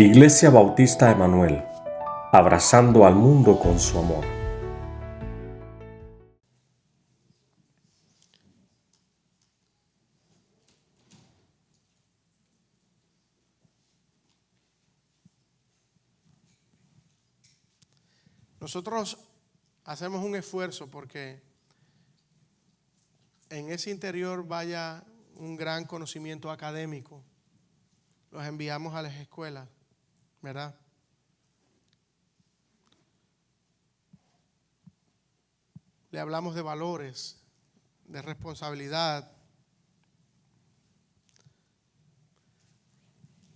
Iglesia Bautista Emanuel, abrazando al mundo con su amor. Nosotros hacemos un esfuerzo porque en ese interior vaya un gran conocimiento académico. Los enviamos a las escuelas, ¿verdad? Le hablamos de valores, de responsabilidad.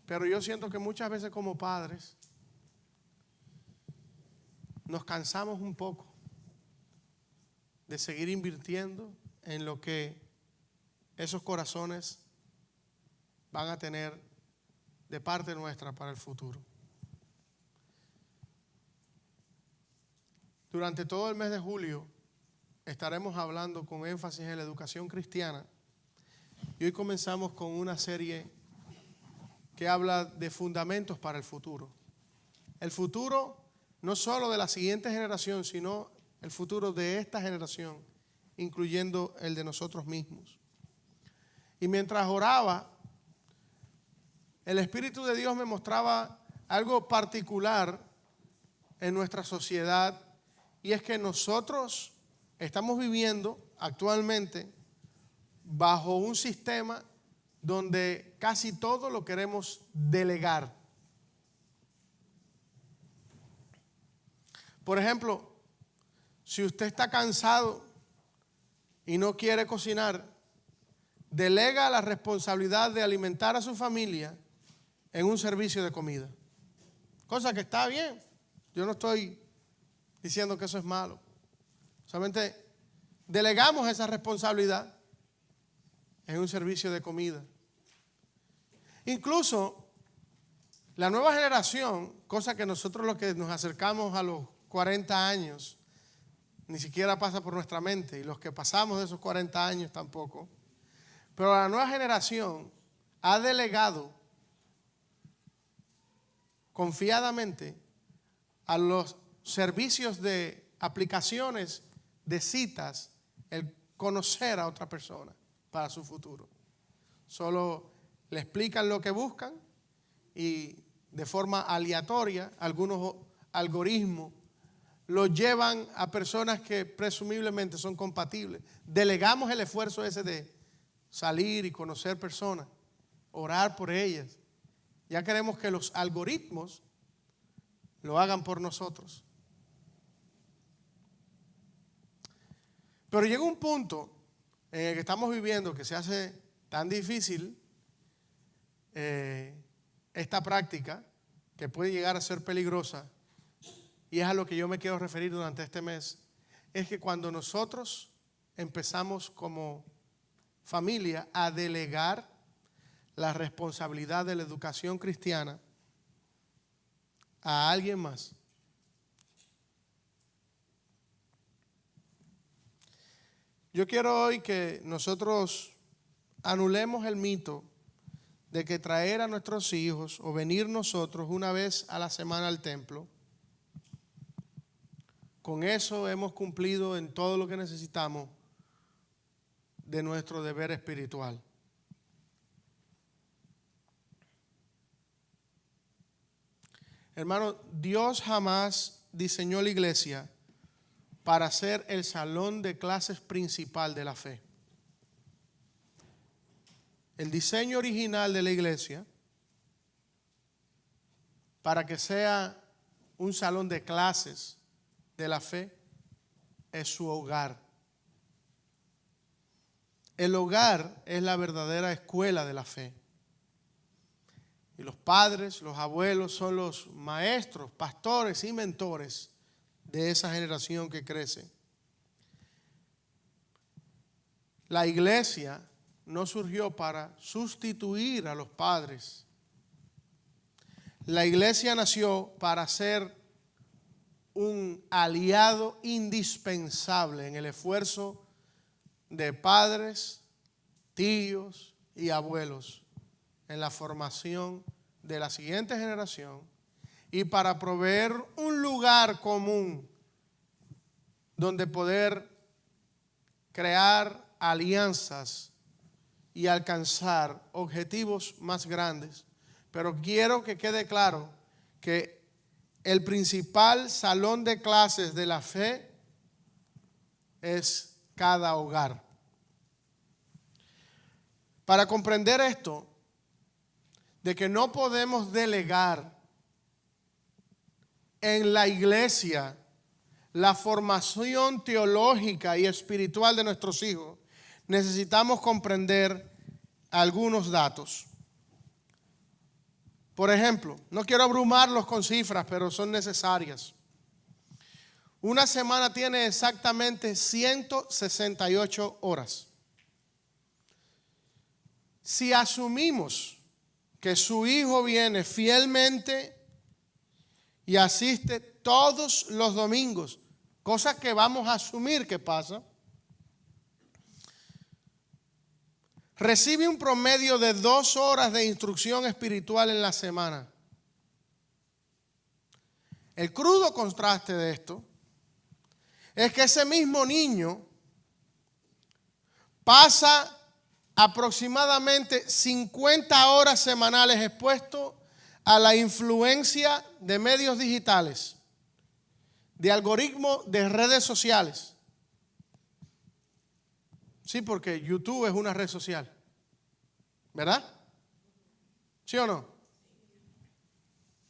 Pero yo siento que muchas veces como padres nos cansamos un poco de seguir invirtiendo en lo que esos corazones van a tener de parte nuestra para el futuro. Durante todo el mes de julio estaremos hablando con énfasis en la educación cristiana y hoy comenzamos con una serie que habla de fundamentos para el futuro. El futuro no solo de la siguiente generación, sino el futuro de esta generación, incluyendo el de nosotros mismos. Y mientras oraba, el Espíritu de Dios me mostraba algo particular en nuestra sociedad, y es que nosotros estamos viviendo actualmente bajo un sistema donde casi todo lo queremos delegar. Por ejemplo, si usted está cansado y no quiere cocinar, delega la responsabilidad de alimentar a su familia en un servicio de comida. Cosa que está bien. Yo no estoy diciendo que eso es malo. Solamente delegamos esa responsabilidad en un servicio de comida. Incluso la nueva generación, cosa que nosotros los que nos acercamos a los 40 años, ni siquiera pasa por nuestra mente, y los que pasamos de esos 40 años tampoco, pero la nueva generación ha delegado confiadamente a los servicios de aplicaciones de citas el conocer a otra persona para su futuro. Solo le explican lo que buscan y de forma aleatoria algunos algoritmos lo llevan a personas que presumiblemente son compatibles. Delegamos el esfuerzo ese de salir y conocer personas, orar por ellas. Ya queremos que los algoritmos lo hagan por nosotros. Pero llega un punto en el que estamos viviendo que se hace tan difícil esta práctica, que puede llegar a ser peligrosa, y es a lo que yo me quiero referir durante este mes, es que cuando nosotros empezamos como familia a delegar la responsabilidad de la educación cristiana a alguien más. Yo quiero hoy que nosotros anulemos el mito de que traer a nuestros hijos o venir nosotros una vez a la semana al templo, con eso hemos cumplido en todo lo que necesitamos de nuestro deber espiritual. Hermano, Dios jamás diseñó la iglesia para ser el salón de clases principal de la fe. El diseño original de la iglesia, para que sea un salón de clases de la fe, es su hogar. El hogar es la verdadera escuela de la fe. Y los padres, los abuelos son los maestros, pastores y mentores de esa generación que crece. La iglesia no surgió para sustituir a los padres. La iglesia nació para ser un aliado indispensable en el esfuerzo de padres, tíos y abuelos en la formación de la siguiente generación y para proveer un lugar común donde poder crear alianzas y alcanzar objetivos más grandes. Pero quiero que quede claro que el principal salón de clases de la fe es cada hogar. Para comprender esto, de que no podemos delegar en la iglesia la formación teológica y espiritual de nuestros hijos, necesitamos comprender algunos datos. Por ejemplo, no quiero abrumarlos con cifras, pero son necesarias. Una semana tiene exactamente 168 horas. Si asumimos que su hijo viene fielmente y asiste todos los domingos, cosa que vamos a asumir que pasa, recibe un promedio de 2 horas de instrucción espiritual en la semana. El crudo contraste de esto es que ese mismo niño pasa aproximadamente 50 horas semanales expuesto a la influencia de medios digitales, de algoritmos de redes sociales. Sí, porque YouTube es una red social, ¿verdad? ¿Sí o no?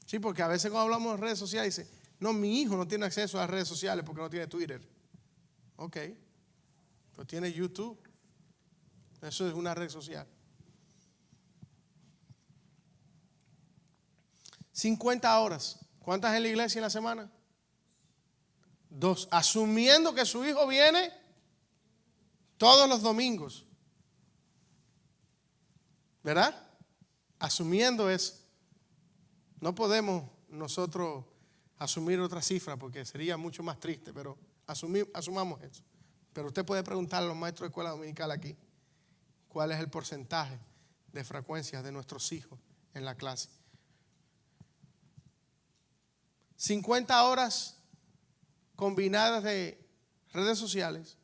Sí, porque a veces cuando hablamos de redes sociales dice, no, mi hijo no tiene acceso a las redes sociales porque no tiene Twitter. Ok, pues tiene YouTube. Eso es una red social. 50 horas. ¿Cuántas en la iglesia en la semana? 2. Asumiendo que su hijo viene todos los domingos. ¿Verdad? Asumiendo eso. No podemos nosotros asumir otra cifra porque sería mucho más triste, pero asumamos eso. Pero usted puede preguntar a los maestros de escuela dominical aquí cuál es el porcentaje de frecuencia de nuestros hijos en la clase. 50 horas combinadas de redes sociales,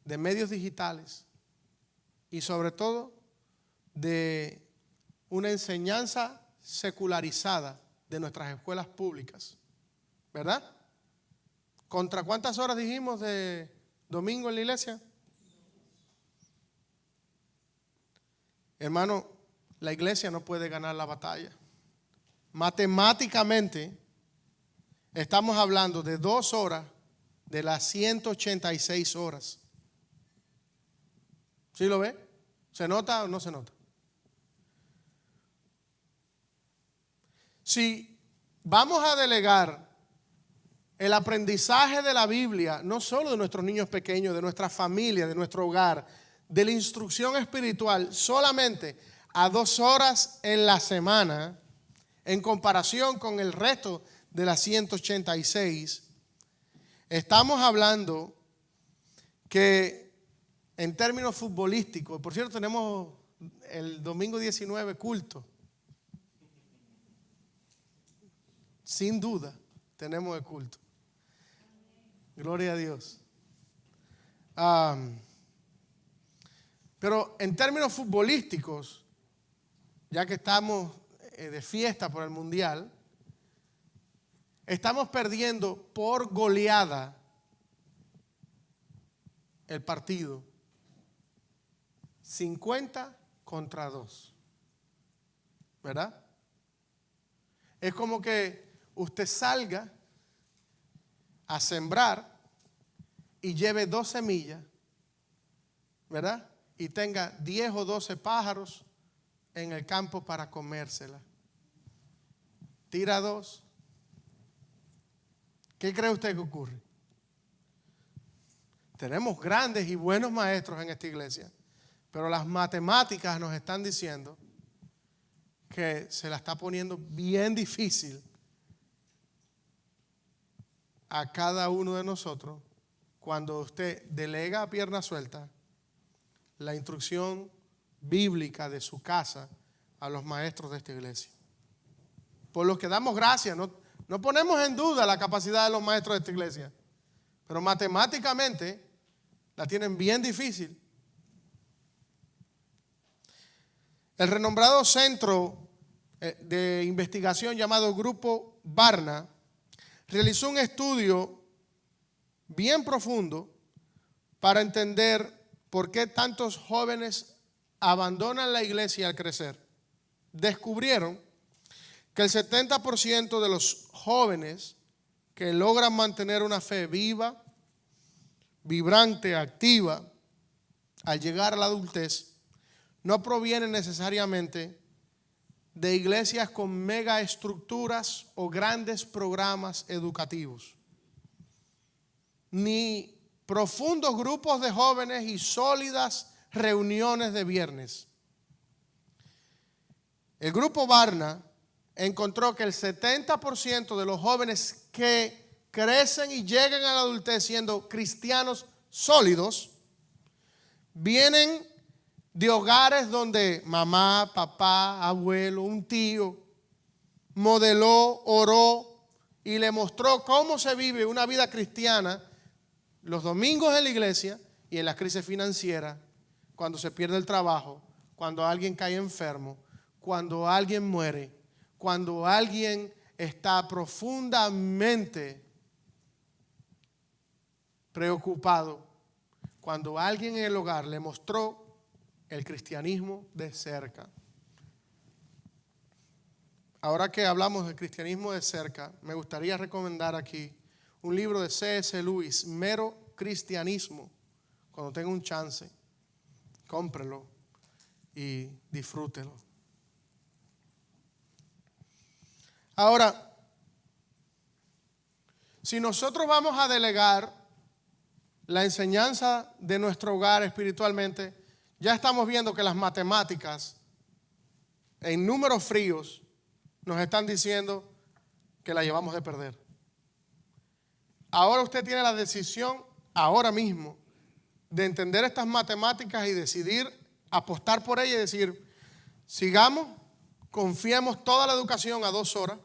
de medios digitales y sobre todo de una enseñanza secularizada de nuestras escuelas públicas, ¿verdad? ¿Contra cuántas horas dijimos de domingo en la iglesia? Hermano, la iglesia no puede ganar la batalla. Matemáticamente, estamos hablando de 2 horas de las 186 horas. ¿Sí lo ve? ¿Se nota o no se nota? Si vamos a delegar el aprendizaje de la Biblia, no solo de nuestros niños pequeños, de nuestra familia, de nuestro hogar, de la instrucción espiritual, solamente a 2 horas en la semana, en comparación con el resto de las 186, estamos hablando que en términos futbolísticos, por cierto, tenemos el domingo 19 culto. Sin duda, tenemos el culto. Gloria a Dios. Pero en términos futbolísticos, ya que estamos de fiesta por el mundial, estamos perdiendo por goleada el partido 50-2, ¿verdad? Es como que usted salga a sembrar y lleve 2 semillas, ¿verdad? Y tenga 10 o 12 pájaros en el campo para comérsela. Tira 2. ¿Qué cree usted que ocurre? Tenemos grandes y buenos maestros en esta iglesia, pero las matemáticas nos están diciendo que se la está poniendo bien difícil a cada uno de nosotros cuando usted delega a pierna suelta la instrucción bíblica de su casa a los maestros de esta iglesia. Por los que damos gracias, no ponemos en duda la capacidad de los maestros de esta iglesia, pero matemáticamente la tienen bien difícil. El renombrado centro de investigación llamado Grupo Barna realizó un estudio bien profundo para entender por qué tantos jóvenes abandonan la iglesia al crecer. Descubrieron que el 70% de los jóvenes que logran mantener una fe viva, vibrante, activa, al llegar a la adultez, no provienen necesariamente de iglesias con mega estructuras o grandes programas educativos, ni profundos grupos de jóvenes y sólidas reuniones de viernes. El grupo Barna encontró que el 70% de los jóvenes que crecen y llegan a la adultez siendo cristianos sólidos vienen de hogares donde mamá, papá, abuelo, un tío modeló, oró y le mostró cómo se vive una vida cristiana los domingos en la iglesia y en la crisis financiera, cuando se pierde el trabajo, cuando alguien cae enfermo, cuando alguien muere, cuando alguien está profundamente preocupado, cuando alguien en el hogar le mostró el cristianismo de cerca. Ahora que hablamos del cristianismo de cerca, me gustaría recomendar aquí un libro de C.S. Lewis, Mero Cristianismo. Cuando tenga un chance, cómprelo y disfrútelo. Ahora, si nosotros vamos a delegar la enseñanza de nuestro hogar espiritualmente, ya estamos viendo que las matemáticas en números fríos nos están diciendo que la llevamos de perder. Ahora usted tiene la decisión, ahora mismo, de entender estas matemáticas y decidir apostar por ellas y decir, sigamos, confiemos toda la educación a 2 horas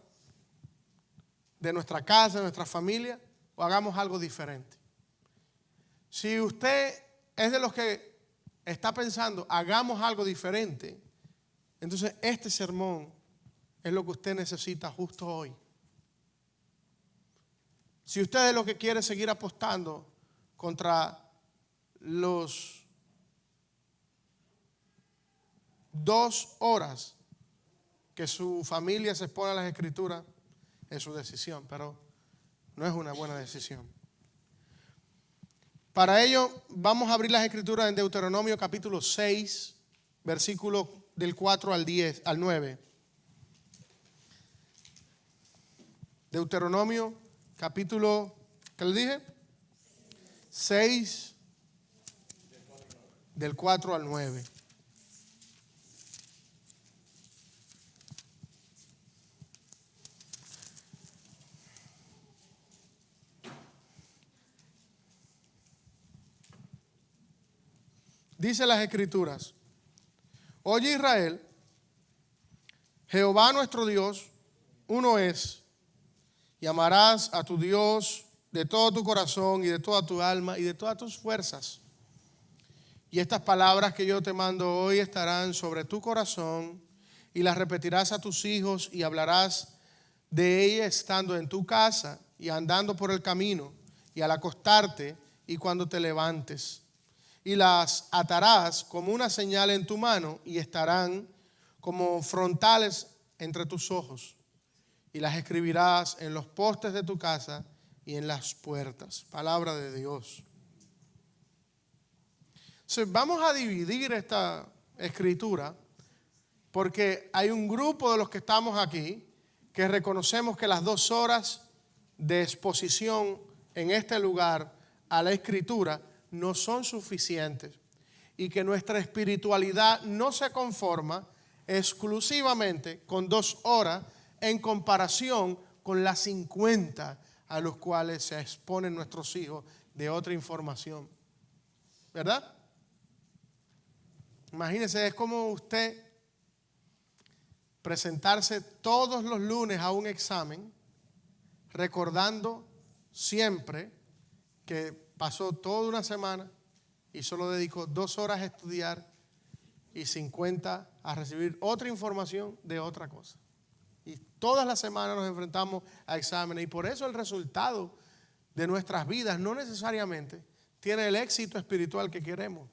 de nuestra casa, de nuestra familia, o hagamos algo diferente. Si usted es de los que está pensando, hagamos algo diferente, entonces este sermón es lo que usted necesita justo hoy. Si usted es de lo que quiere seguir apostando contra los 2 horas que su familia se expone a las escrituras, es su decisión, pero no es una buena decisión. Para ello vamos a abrir las escrituras en Deuteronomio capítulo 6, versículo del 4 al 9. Deuteronomio capítulo, ¿qué le dije? 6, del 4 al 9. Dice las escrituras: Oye Israel, Jehová nuestro Dios, uno es, y amarás a tu Dios de todo tu corazón y de toda tu alma y de todas tus fuerzas. Y estas palabras que yo te mando hoy estarán sobre tu corazón y las repetirás a tus hijos y hablarás de ellas estando en tu casa y andando por el camino y al acostarte y cuando te levantes. Y las atarás como una señal en tu mano y estarán como frontales entre tus ojos. Y las escribirás en los postes de tu casa y en las puertas. Palabra de Dios. Vamos a dividir esta escritura porque hay un grupo de los que estamos aquí que reconocemos que las 2 horas de exposición en este lugar a la escritura no son suficientes y que nuestra espiritualidad no se conforma exclusivamente con 2 horas en comparación con las 50 a los cuales se exponen nuestros hijos de otra información. ¿Verdad? Imagínense, es como usted presentarse todos los lunes a un examen, recordando siempre que pasó toda una semana y solo dedicó 2 horas a estudiar y 50 a recibir otra información de otra cosa. Y todas las semanas nos enfrentamos a exámenes, y por eso el resultado de nuestras vidas no necesariamente tiene el éxito espiritual que queremos,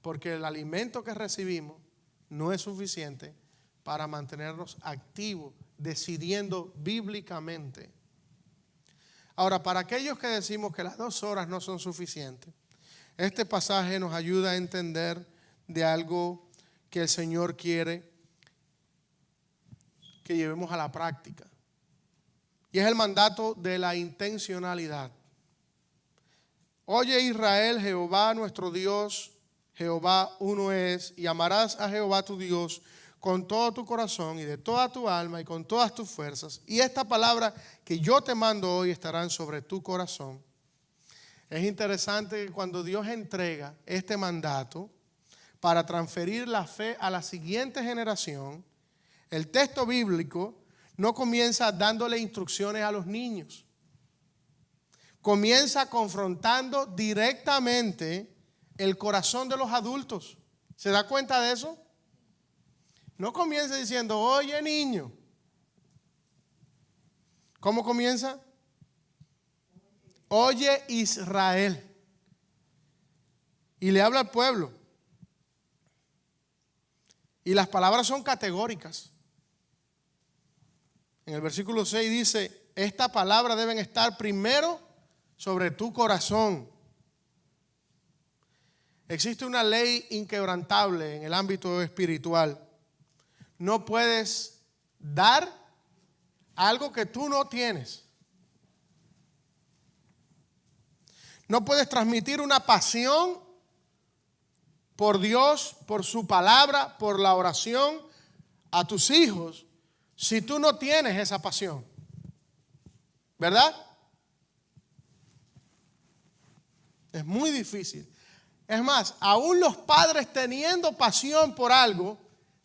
porque el alimento que recibimos no es suficiente para mantenernos activos, decidiendo bíblicamente. Ahora, para aquellos que decimos que las 2 horas no son suficientes, este pasaje nos ayuda a entender de algo que el Señor quiere que llevemos a la práctica. Y es el mandato de la intencionalidad. Oye Israel, Jehová nuestro Dios, Jehová uno es, y amarás a Jehová tu Dios con todo tu corazón y de toda tu alma y con todas tus fuerzas. Y esta palabra que yo te mando hoy estarán sobre tu corazón. Es interesante que cuando Dios entrega este mandato para transferir la fe a la siguiente generación, el texto bíblico no comienza dándole instrucciones a los niños. Comienza confrontando directamente el corazón de los adultos. ¿Se da cuenta de eso? No comienza diciendo, oye niño. ¿Cómo comienza? Oye Israel. Y le habla al pueblo. Y las palabras son categóricas. En el versículo 6 dice, esta palabra deben estar primero sobre tu corazón. Existe una ley inquebrantable en el ámbito espiritual. No puedes dar algo que tú no tienes. No puedes transmitir una pasión por Dios, por su palabra, por la oración a tus hijos si tú no tienes esa pasión. ¿Verdad? Es muy difícil. Es más, aún los padres teniendo pasión por algo,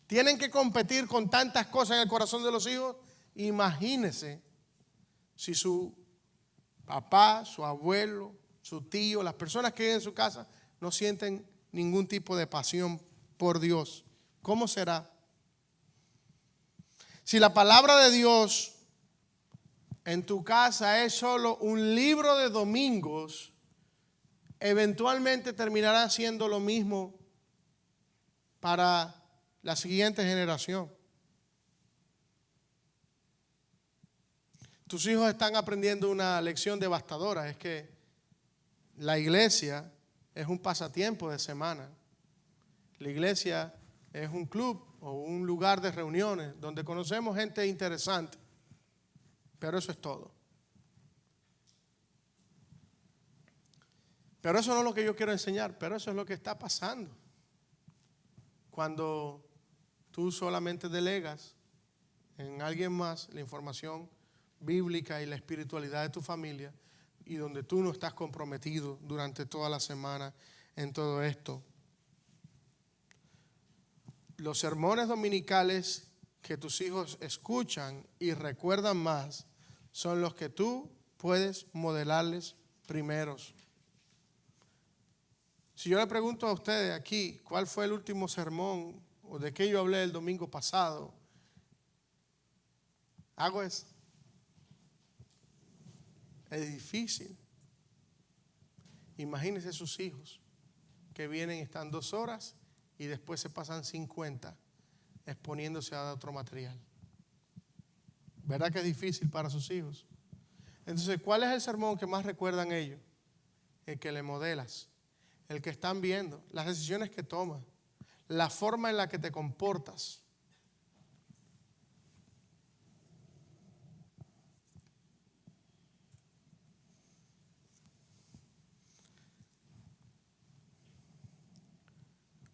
tienen que competir con tantas cosas en el corazón de los hijos. Imagínese si su papá, su abuelo, su tío, las personas que viven en su casa no sienten ningún tipo de pasión por Dios. ¿Cómo será? Si la palabra de Dios en tu casa es solo un libro de domingos, eventualmente terminará siendo lo mismo para la siguiente generación. Tus hijos están aprendiendo una lección devastadora, es que la iglesia es un pasatiempo de semana. La iglesia es un club o un lugar de reuniones donde conocemos gente interesante, pero eso es todo. Pero eso no es lo que yo quiero enseñar, pero eso es lo que está pasando. Cuando tú solamente delegas en alguien más la información bíblica y la espiritualidad de tu familia, y donde tú no estás comprometido durante toda la semana en todo esto. Los sermones dominicales que tus hijos escuchan y recuerdan más son los que tú puedes modelarles primeros. Si yo le pregunto a ustedes aquí, ¿cuál fue el último sermón o de qué yo hablé el domingo pasado? Hago eso. Es difícil. Imagínense sus hijos que vienen y están 2 horas y después se pasan 50 exponiéndose a otro material. ¿Verdad que es difícil para sus hijos? Entonces, ¿cuál es el sermón que más recuerdan ellos? El que le modelas, el que están viendo, las decisiones que tomas, la forma en la que te comportas.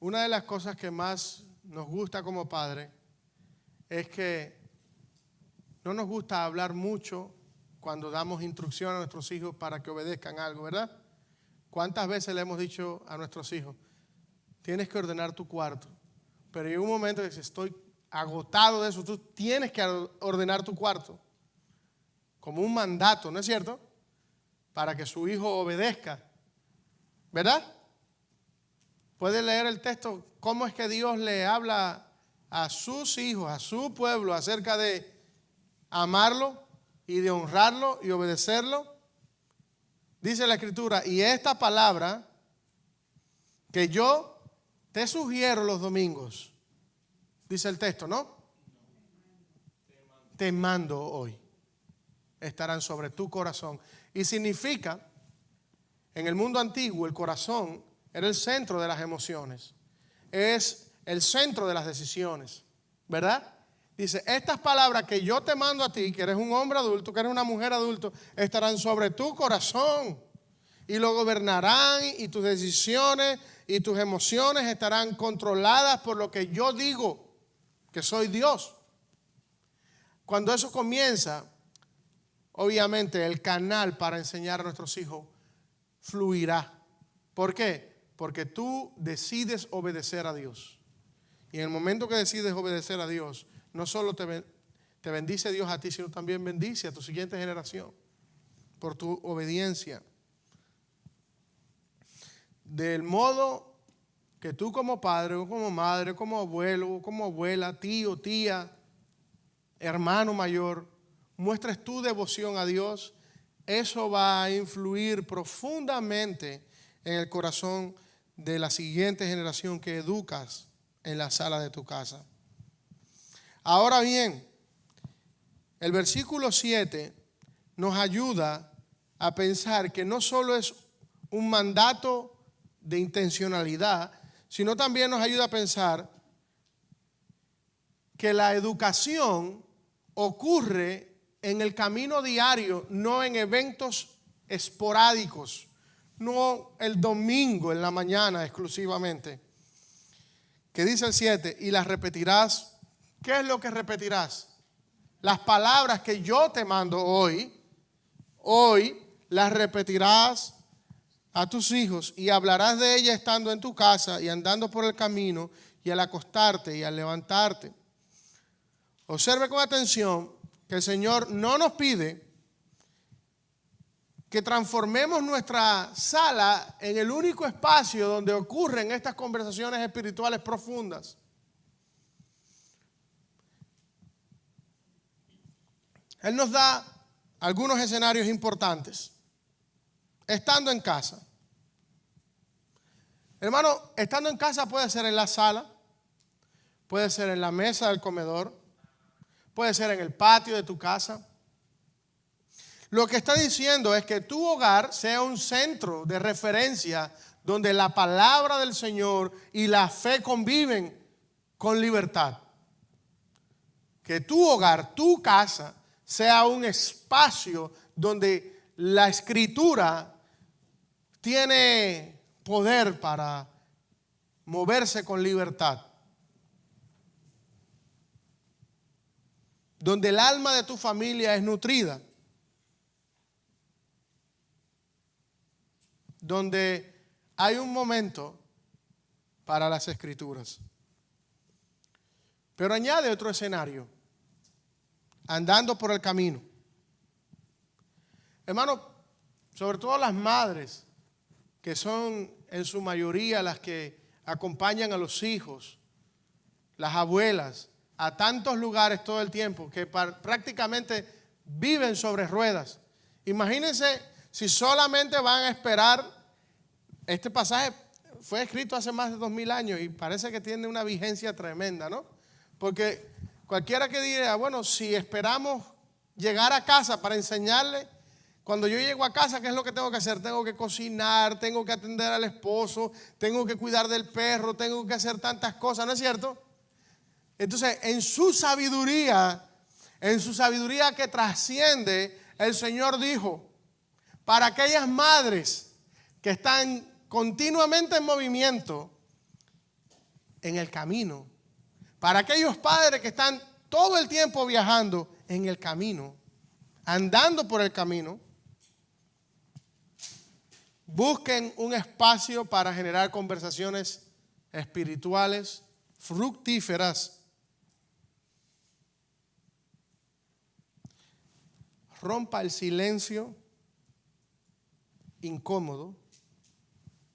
Una de las cosas que más nos gusta como padre es que no nos gusta hablar mucho cuando damos instrucción a nuestros hijos para que obedezcan algo, ¿verdad? ¿Cuántas veces le hemos dicho a nuestros hijos, tienes que ordenar tu cuarto? Pero hay un momento que dice, estoy agotado de eso, tú tienes que ordenar tu cuarto como un mandato, ¿no es cierto? Para que su hijo obedezca, ¿verdad? Puede leer el texto, cómo es que Dios le habla a sus hijos, a su pueblo, acerca de amarlo y de honrarlo y obedecerlo. Dice la Escritura, y esta palabra que yo te sugiero los domingos, dice el texto, ¿no? Te mando hoy. Estarán sobre tu corazón. Y significa, en el mundo antiguo, el corazón era el centro de las emociones. Es el centro de las decisiones, ¿verdad? Dice, estas palabras que yo te mando a ti, que eres un hombre adulto, que eres una mujer adulto, estarán sobre tu corazón y lo gobernarán, y tus decisiones y tus emociones estarán controladas por lo que yo digo, que soy Dios. Cuando eso comienza, obviamente el canal para enseñar a nuestros hijos fluirá. ¿Por qué? Porque tú decides obedecer a Dios. Y en el momento que decides obedecer a Dios, no solo te bendice Dios a ti, sino también bendice a tu siguiente generación por tu obediencia. Del modo que tú como padre, o como madre, como abuelo, o como abuela, tío, tía, hermano mayor, muestres tu devoción a Dios, eso va a influir profundamente en el corazón de la siguiente generación que educas en la sala de tu casa. Ahora bien, el versículo 7 nos ayuda a pensar que no solo es un mandato de intencionalidad, sino también nos ayuda a pensar que la educación ocurre en el camino diario, no en eventos esporádicos, no el domingo en la mañana exclusivamente. Que dice el 7, y las repetirás. ¿Qué es lo que repetirás? Las palabras que yo te mando hoy las repetirás a tus hijos y hablarás de ellas estando en tu casa y andando por el camino y al acostarte y al levantarte. Observe con atención que el Señor no nos pide que transformemos nuestra sala en el único espacio donde ocurren estas conversaciones espirituales profundas. Él nos da algunos escenarios importantes. Estando en casa. Hermano, estando en casa puede ser en la sala, puede ser en la mesa del comedor, puede ser en el patio de tu casa. Lo que está diciendo es que tu hogar sea un centro de referencia donde la palabra del Señor y la fe conviven con libertad. Que tu hogar, tu casa, sea un espacio donde la Escritura tiene poder para moverse con libertad. Donde el alma de tu familia es nutrida. Donde hay un momento para las Escrituras. Pero añade otro escenario. Andando por el camino. Hermano, sobre todo las madres, que son en su mayoría las que acompañan a los hijos, las abuelas, a tantos lugares todo el tiempo, que prácticamente viven sobre ruedas. Imagínense si solamente van a esperar. Este pasaje fue escrito hace más de 2000 años y parece que tiene una vigencia tremenda, ¿no? Porque cualquiera que diga, bueno, si esperamos llegar a casa para enseñarle, cuando yo llego a casa, ¿qué es lo que tengo que hacer? Tengo que cocinar, tengo que atender al esposo, tengo que cuidar del perro, tengo que hacer tantas cosas, ¿no es cierto? Entonces, en su sabiduría que trasciende, el Señor dijo, para aquellas madres que están continuamente en movimiento en el camino, para aquellos padres que están todo el tiempo viajando en el camino, andando por el camino, busquen un espacio para generar conversaciones espirituales fructíferas. rompa el silencio incómodo,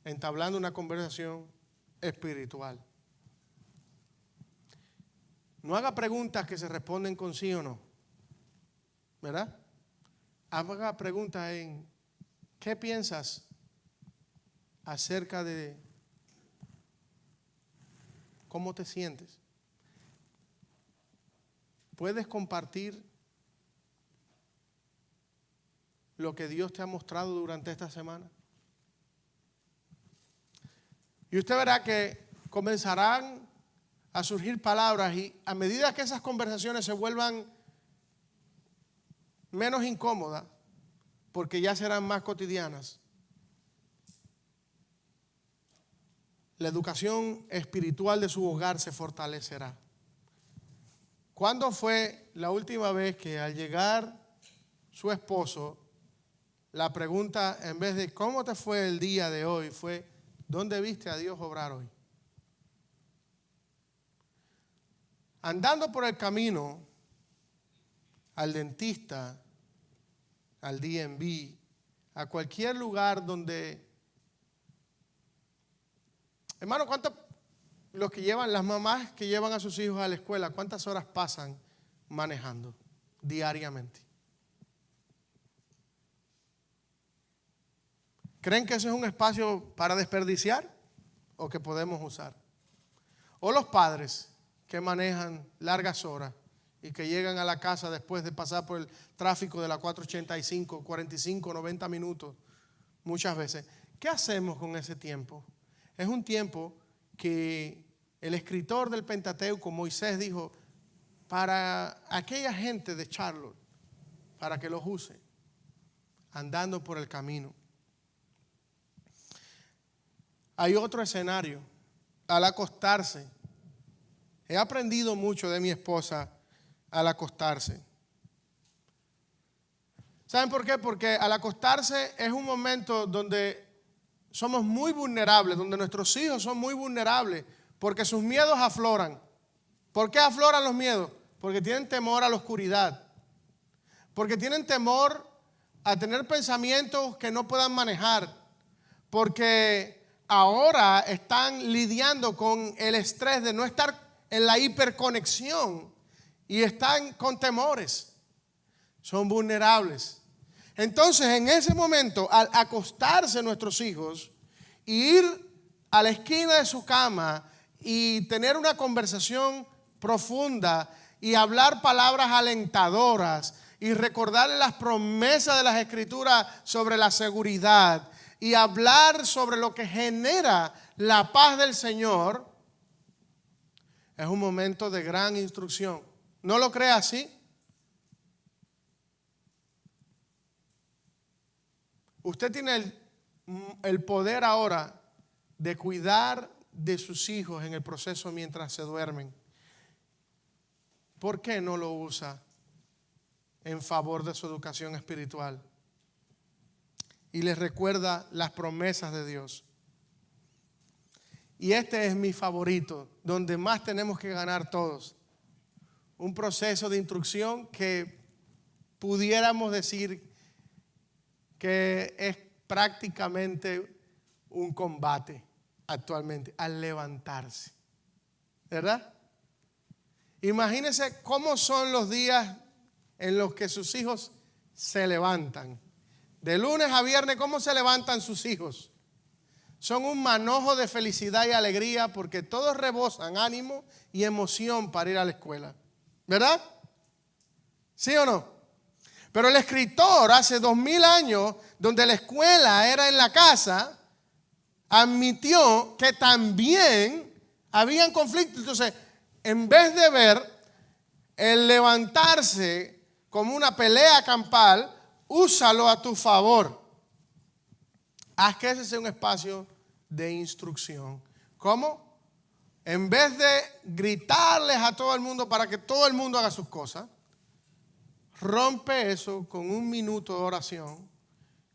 entablando una conversación espiritual. No haga preguntas que se responden con sí o no, ¿verdad? Haga preguntas en ¿qué piensas acerca de cómo te sientes? ¿Puedes compartir lo que Dios te ha mostrado durante esta semana? Y usted verá que comenzarán a surgir palabras y a medida que esas conversaciones se vuelvan menos incómodas, porque ya serán más cotidianas, la educación espiritual de su hogar se fortalecerá. ¿Cuándo fue la última vez que al llegar su esposo, la pregunta en vez de ¿cómo te fue el día de hoy? Fue ¿dónde viste a Dios obrar hoy? Andando por el camino al dentista, al DMV, a cualquier lugar donde... Hermano, los que llevan, las mamás que llevan a sus hijos a la escuela, ¿cuántas horas pasan manejando diariamente? ¿Creen que eso es un espacio para desperdiciar o que podemos usar? O los padres que manejan largas horas y que llegan a la casa después de pasar por el tráfico de la 485, 45, 90 minutos muchas veces. ¿Qué hacemos con ese tiempo? Es un tiempo que el escritor del Pentateuco, Moisés, dijo para aquella gente de Charlotte, para que los use, andando por el camino. Hay otro escenario, al acostarse. He aprendido mucho de mi esposa al acostarse. ¿Saben por qué? Porque al acostarse es un momento donde somos muy vulnerables, donde nuestros hijos son muy vulnerables, porque sus miedos afloran. ¿Por qué afloran los miedos? Porque tienen temor a la oscuridad, porque tienen temor a tener pensamientos que no puedan manejar, porque ahora están lidiando con el estrés de no estar en la hiperconexión y están con temores. Son vulnerables. Entonces, en ese momento, al acostarse nuestros hijos y ir a la esquina de su cama y tener una conversación profunda y hablar palabras alentadoras y recordarle las promesas de las Escrituras sobre la seguridad y hablar sobre lo que genera la paz del Señor, es un momento de gran instrucción. ¿No lo cree así? Usted tiene el poder ahora de cuidar de sus hijos en el proceso mientras se duermen. ¿Por qué no lo usa en favor de su educación espiritual? Y les recuerda las promesas de Dios. Y este es mi favorito, donde más tenemos que ganar todos. Un proceso de instrucción que pudiéramos decir que es prácticamente un combate actualmente, al levantarse. ¿Verdad? Imagínense cómo son los días en los que sus hijos se levantan. De lunes a viernes, ¿cómo se levantan sus hijos? Son un manojo de felicidad y alegría porque todos rebosan ánimo y emoción para ir a la escuela. ¿Verdad? ¿Sí o no? Pero el escritor hace 2000 años, donde la escuela era en la casa, admitió que también habían conflictos. Entonces, en vez de ver el levantarse como una pelea campal, úsalo a tu favor. Haz que ese sea un espacio de instrucción. ¿Cómo? En vez de gritarles a todo el mundo para que todo el mundo haga sus cosas, rompe eso con un minuto de oración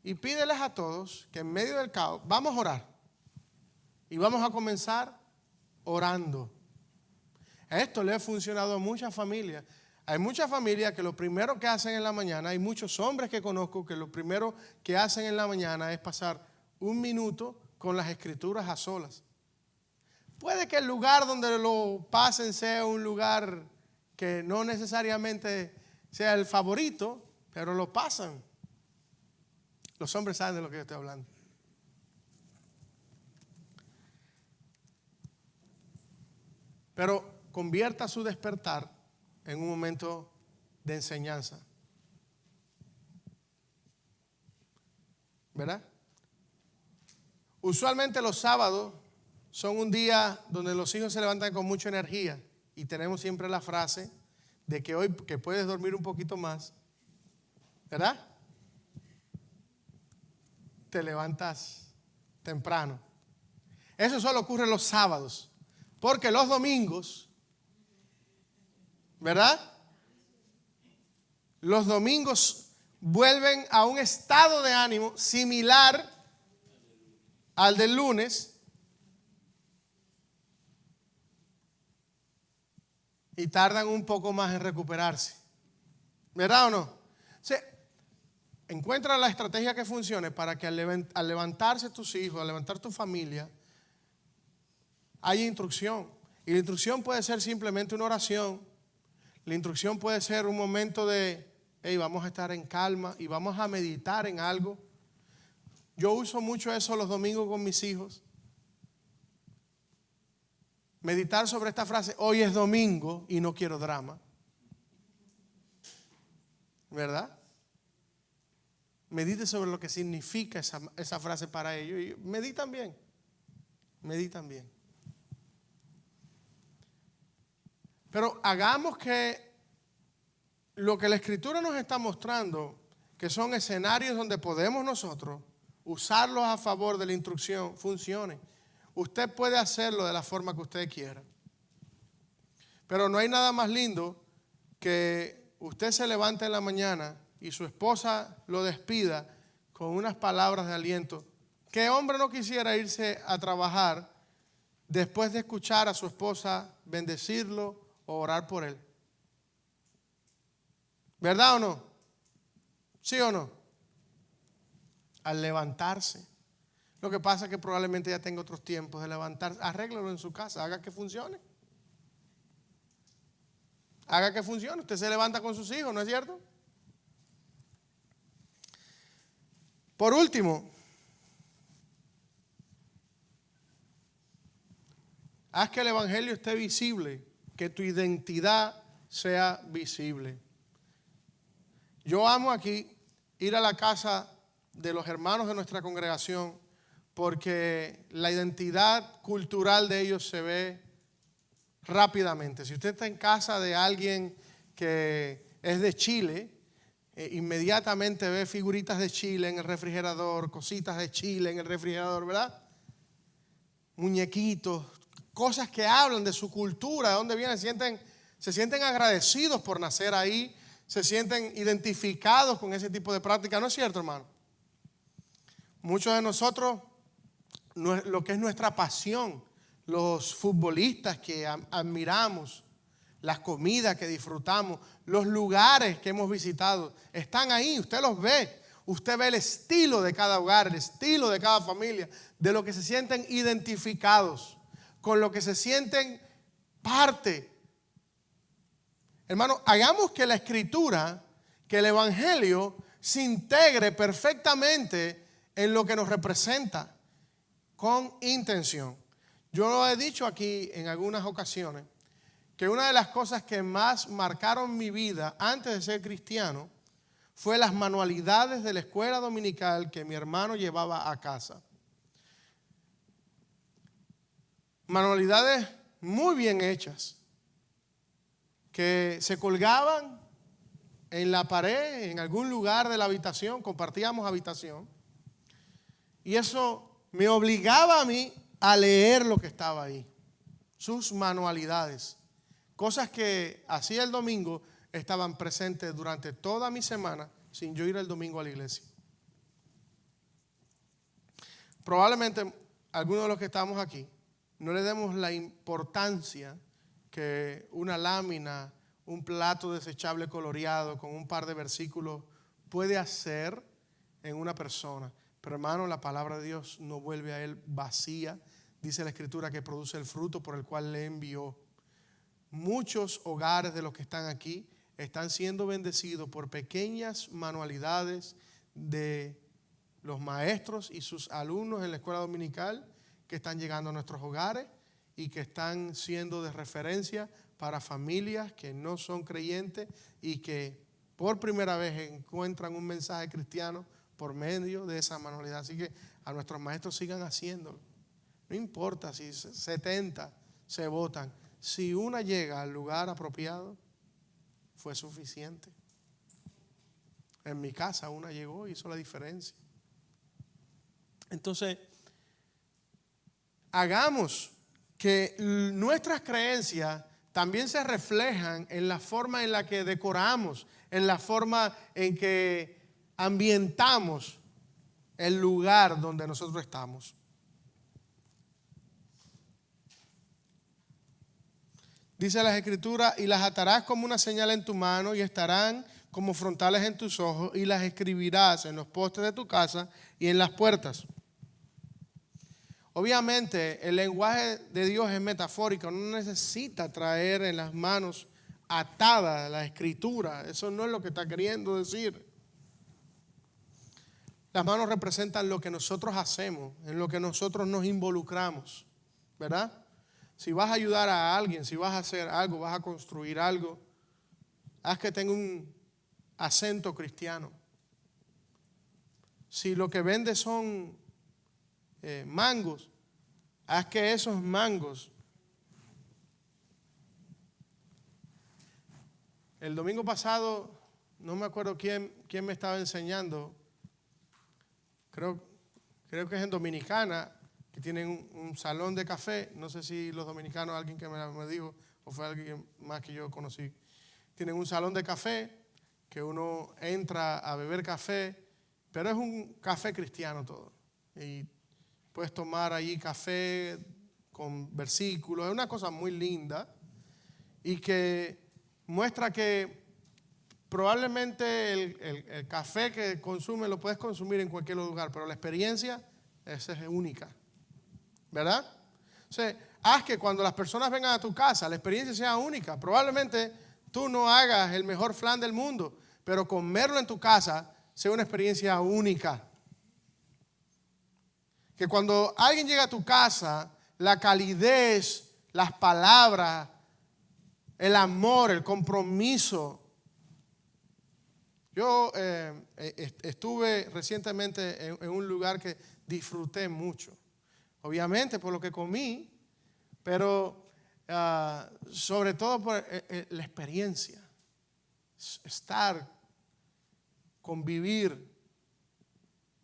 y pídeles a todos que en medio del caos, vamos a orar. Y vamos a comenzar orando. Esto le ha funcionado a muchas familias. Hay muchas familias que lo primero que hacen en la mañana, hay muchos hombres que conozco que lo primero que hacen en la mañana es pasar un minuto con las escrituras a solas. Puede que el lugar donde lo pasen sea un lugar que no necesariamente sea el favorito, pero lo pasan. Los hombres saben de lo que yo estoy hablando. Pero convierta su despertar en un momento de enseñanza. ¿Verdad? Usualmente los sábados son un día donde los hijos se levantan con mucha energía y tenemos siempre la frase de que hoy que puedes dormir un poquito más, ¿verdad? Te levantas temprano. Eso solo ocurre los sábados, porque los domingos, ¿verdad? Los domingos vuelven a un estado de ánimo similar al del lunes y tardan un poco más en recuperarse. ¿Verdad o no? Sí. Encuentra la estrategia que funcione para que al levantarse tus hijos, al levantar tu familia, haya instrucción. Y la instrucción puede ser simplemente una oración. La instrucción puede ser un momento de, hey, vamos a estar en calma y vamos a meditar en algo. Yo uso mucho eso los domingos con mis hijos. Meditar sobre esta frase, hoy es domingo y no quiero drama. ¿Verdad? Medite sobre lo que significa esa frase para ellos y meditan bien. Meditan bien. Pero hagamos que lo que la Escritura nos está mostrando, que son escenarios donde podemos nosotros usarlos a favor de la instrucción, funcione. Usted puede hacerlo de la forma que usted quiera. Pero no hay nada más lindo que usted se levante en la mañana y su esposa lo despida con unas palabras de aliento. ¿Qué hombre no quisiera irse a trabajar después de escuchar a su esposa bendecirlo o orar por él? ¿Verdad o no? ¿Sí o no? Al levantarse. Lo que pasa es que probablemente ya tenga otros tiempos de levantarse. Arréglalo en su casa, haga que funcione. Haga que funcione. Usted se levanta con sus hijos, ¿no es cierto? Por último, haz que el evangelio esté visible, que tu identidad sea visible. Yo amo aquí ir a la casa de los hermanos de nuestra congregación porque la identidad cultural de ellos se ve rápidamente. Si usted está en casa de alguien que es de Chile, inmediatamente ve figuritas de Chile en el refrigerador, cositas de Chile en el refrigerador, ¿verdad? Muñequitos, cosas que hablan de su cultura, de dónde vienen, se sienten agradecidos por nacer ahí, se sienten identificados con ese tipo de práctica. ¿No es cierto, hermano? Muchos de nosotros, lo que es nuestra pasión, los futbolistas que admiramos, las comidas que disfrutamos, los lugares que hemos visitado, están ahí, usted los ve. Usted ve el estilo de cada hogar, el estilo de cada familia, de lo que se sienten identificados, con lo que se sienten parte. Hermano, hagamos que la Escritura, que el Evangelio se integre perfectamente en lo que nos representa, con intención. Yo lo he dicho aquí en algunas ocasiones, que una de las cosas que más marcaron mi vida antes de ser cristiano fue las manualidades de la escuela dominical que mi hermano llevaba a casa. Manualidades muy bien hechas, que se colgaban en la pared, en algún lugar de la habitación, compartíamos habitación, y eso me obligaba a mí a leer lo que estaba ahí, sus manualidades, cosas que hacía el domingo estaban presentes durante toda mi semana sin yo ir el domingo a la iglesia. Probablemente algunos de los que estamos aquí no le demos la importancia que una lámina un plato desechable coloreado con un par de versículos puede hacer en una persona. Pero hermano, la palabra de Dios no vuelve a él vacía. Dice la Escritura que produce el fruto por el cual le envió. Muchos hogares de los que están aquí están siendo bendecidos por pequeñas manualidades de los maestros y sus alumnos en la escuela dominical que están llegando a nuestros hogares y que están siendo de referencia para familias que no son creyentes y que por primera vez encuentran un mensaje cristiano por medio de esa manualidad. Así que a nuestros maestros sigan haciéndolo. No importa si 70 se votan. Si una llega al lugar apropiado, fue suficiente. En mi casa una llegó y hizo la diferencia. Entonces, hagamos que nuestras creencias también se reflejan en la forma en la que decoramos, en la forma en que ambientamos el lugar donde nosotros estamos. Dice las Escrituras, y las atarás como una señal en tu mano y estarán como frontales en tus ojos y las escribirás en los postes de tu casa y en las puertas. Obviamente el lenguaje de Dios es metafórico, no necesita traer en las manos atada la Escritura. Eso no es lo que está queriendo decir. Las manos representan lo que nosotros hacemos, en lo que nosotros nos involucramos, ¿verdad? Si vas a ayudar a alguien, si vas a hacer algo, vas a construir algo, haz que tenga un acento cristiano. Si lo que vendes son mangos, haz que esos mangos. El domingo pasado, no me acuerdo quién me estaba enseñando, creo que es en Dominicana, que tienen un salón de café. No sé si los dominicanos, alguien que me dijo, o fue alguien más que yo conocí, tienen un salón de café, que uno entra a beber café, pero es un café cristiano todo. Y puedes tomar allí café con versículos, es una cosa muy linda y que muestra que probablemente el café que consume lo puedes consumir en cualquier lugar, pero la experiencia esa es única, ¿verdad? O sea, haz que cuando las personas vengan a tu casa la experiencia sea única. Probablemente tú no hagas el mejor flan del mundo, pero comerlo en tu casa sea una experiencia única. Que cuando alguien llega a tu casa, la calidez, las palabras, el amor, el compromiso. Yo estuve recientemente en un lugar que disfruté mucho. Obviamente por lo que comí, pero sobre todo por la experiencia. Estar, convivir,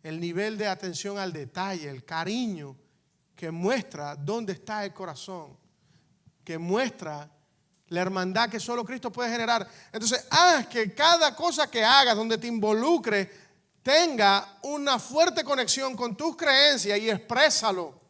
el nivel de atención al detalle, el cariño que muestra dónde está el corazón, que muestra la hermandad que solo Cristo puede generar. Entonces, haz que cada cosa que hagas donde te involucres tenga una fuerte conexión con tus creencias y exprésalo.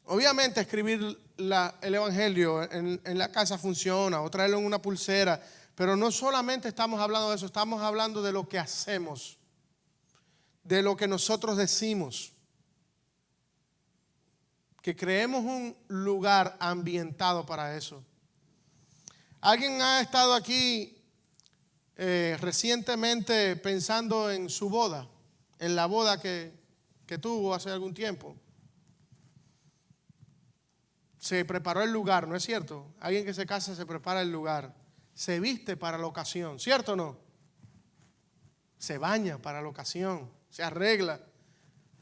Obviamente escribir el Evangelio en la casa funciona, o traerlo en una pulsera, pero no solamente estamos hablando de eso, estamos hablando de lo que hacemos, de lo que nosotros decimos. Que creemos un lugar ambientado para eso. ¿Alguien ha estado aquí recientemente pensando en su boda? En la boda que tuvo hace algún tiempo. Se preparó el lugar, ¿no es cierto? Alguien que se casa se prepara el lugar. Se viste para la ocasión, ¿cierto o no? Se baña para la ocasión, se arregla.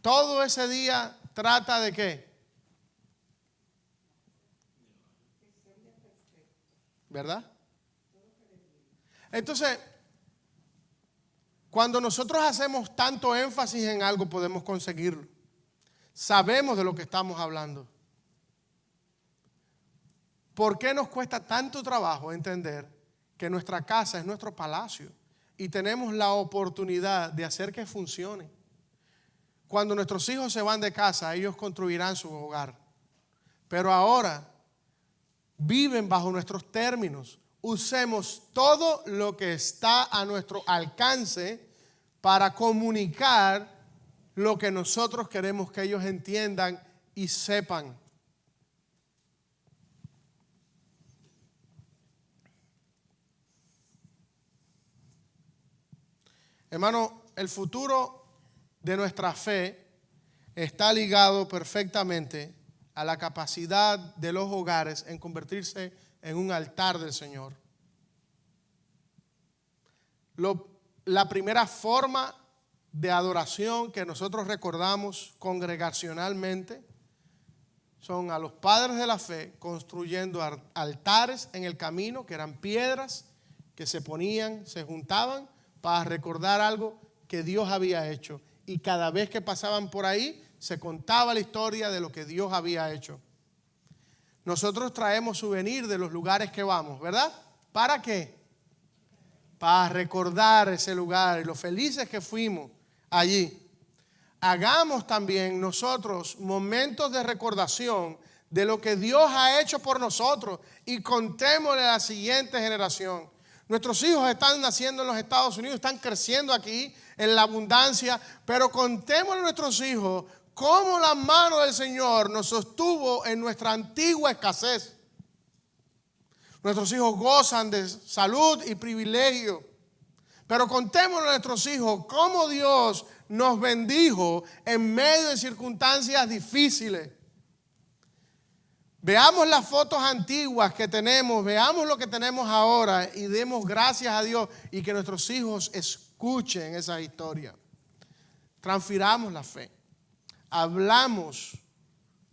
Todo ese día trata de ¿qué? ¿Verdad? Entonces, cuando nosotros hacemos tanto énfasis en algo, podemos conseguirlo. Sabemos de lo que estamos hablando. ¿Por qué nos cuesta tanto trabajo entender que nuestra casa es nuestro palacio y tenemos la oportunidad de hacer que funcione? Cuando nuestros hijos se van de casa, ellos construirán su hogar. pero ahora viven bajo nuestros términos. Usemos todo lo que está a nuestro alcance para comunicar lo que nosotros queremos que ellos entiendan y sepan. Hermano, el futuro de nuestra fe está ligado perfectamente a la capacidad de los hogares en convertirse en un altar del Señor. La primera forma de adoración que nosotros recordamos congregacionalmente son a los padres de la fe construyendo altares en el camino, que eran piedras que se ponían, se juntaban para recordar algo que Dios había hecho. Y cada vez que pasaban por ahí, se contaba la historia de lo que Dios había hecho. Nosotros traemos souvenirs de los lugares que vamos, ¿verdad? ¿Para qué? Para recordar ese lugar y lo felices que fuimos allí. Hagamos también nosotros momentos de recordación de lo que Dios ha hecho por nosotros y contémosle a la siguiente generación. Nuestros hijos están naciendo en los Estados Unidos, están creciendo aquí en la abundancia, pero contémosle a nuestros hijos cómo la mano del Señor nos sostuvo en nuestra antigua escasez. Nuestros hijos gozan de salud y privilegio, pero contémosle a nuestros hijos cómo Dios nos bendijo en medio de circunstancias difíciles. Veamos las fotos antiguas que tenemos, veamos lo que tenemos ahora y demos gracias a Dios y que nuestros hijos escuchen esa historia. Transfiramos la fe. Hablamos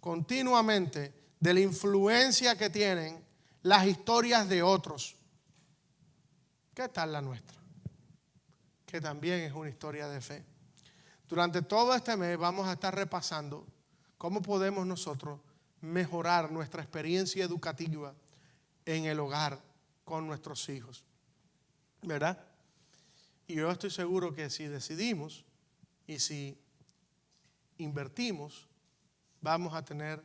continuamente de la influencia que tienen las historias de otros. ¿Qué tal la nuestra? Que también es una historia de fe. Durante todo este mes vamos a estar repasando cómo podemos nosotros mejorar nuestra experiencia educativa en el hogar con nuestros hijos, ¿verdad? Y yo estoy seguro que si decidimos y si invertimos, vamos a tener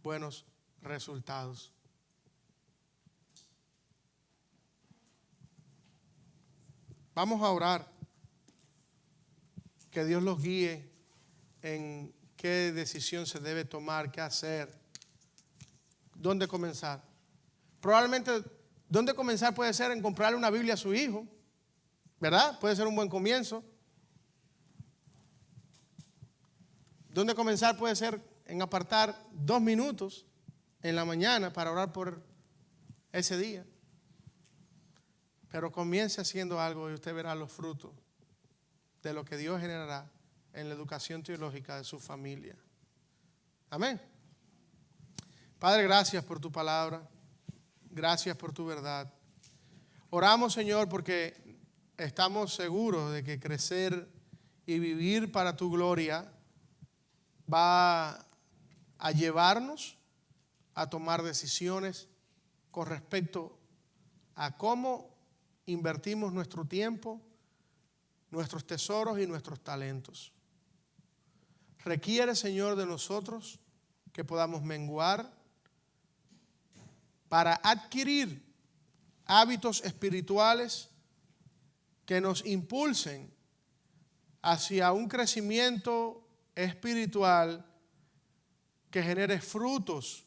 buenos resultados. Vamos a orar, que Dios los guíe en qué decisión se debe tomar, qué hacer, dónde comenzar. Probablemente dónde comenzar puede ser en comprarle una Biblia a su hijo, ¿verdad? Puede ser un buen comienzo. Dónde comenzar puede ser en apartar 2 minutos en la mañana para orar por ese día. Pero comience haciendo algo y usted verá los frutos de lo que Dios generará en la educación teológica de su familia. Amén. Padre, gracias por tu palabra. Gracias por tu verdad. Oramos, Señor, porque estamos seguros de que crecer y vivir para tu gloria va a llevarnos a tomar decisiones con respecto a cómo invertimos nuestro tiempo, nuestros tesoros y nuestros talentos. Requiere, Señor, de nosotros que podamos menguar para adquirir hábitos espirituales que nos impulsen hacia un crecimiento espiritual que genere frutos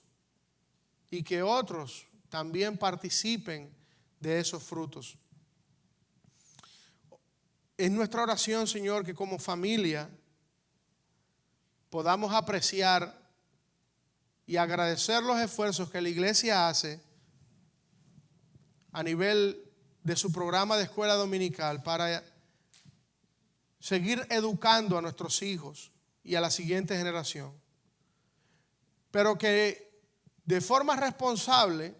y que otros también participen de esos frutos. Es nuestra oración, Señor, que como familia podamos apreciar y agradecer los esfuerzos que la iglesia hace a nivel de su programa de escuela dominical para seguir educando a nuestros hijos y a la siguiente generación. Pero que de forma responsable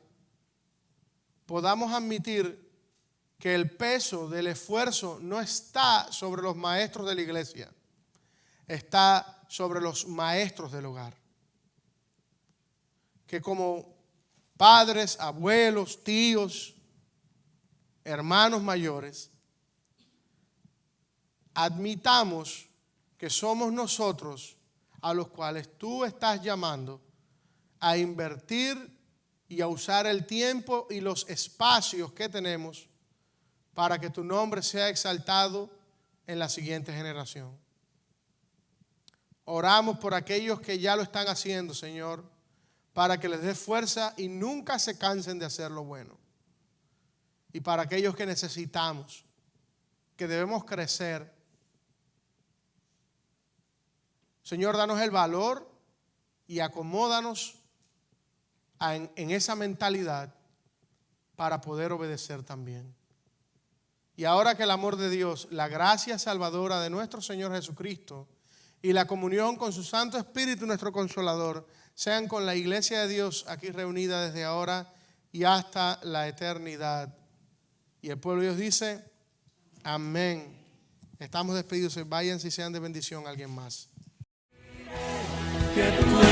podamos admitir que el peso del esfuerzo no está sobre los maestros de la iglesia, está sobre los maestros del hogar. Que como padres, abuelos, tíos, hermanos mayores, admitamos que somos nosotros a los cuales tú estás llamando a invertir y a usar el tiempo y los espacios que tenemos para que tu nombre sea exaltado en la siguiente generación. Oramos por aquellos que ya lo están haciendo, Señor, para que les dé fuerza y nunca se cansen de hacer lo bueno. Y para aquellos que necesitamos, que debemos crecer, Señor, danos el valor y acomódanos en esa mentalidad para poder obedecer también. Y ahora que el amor de Dios, la gracia salvadora de nuestro Señor Jesucristo y la comunión con su Santo Espíritu, nuestro Consolador, sean con la iglesia de Dios aquí reunida desde ahora y hasta la eternidad. Y el pueblo de Dios dice, amén. Estamos despedidos. Váyanse y sean de bendición a alguien más. Que tú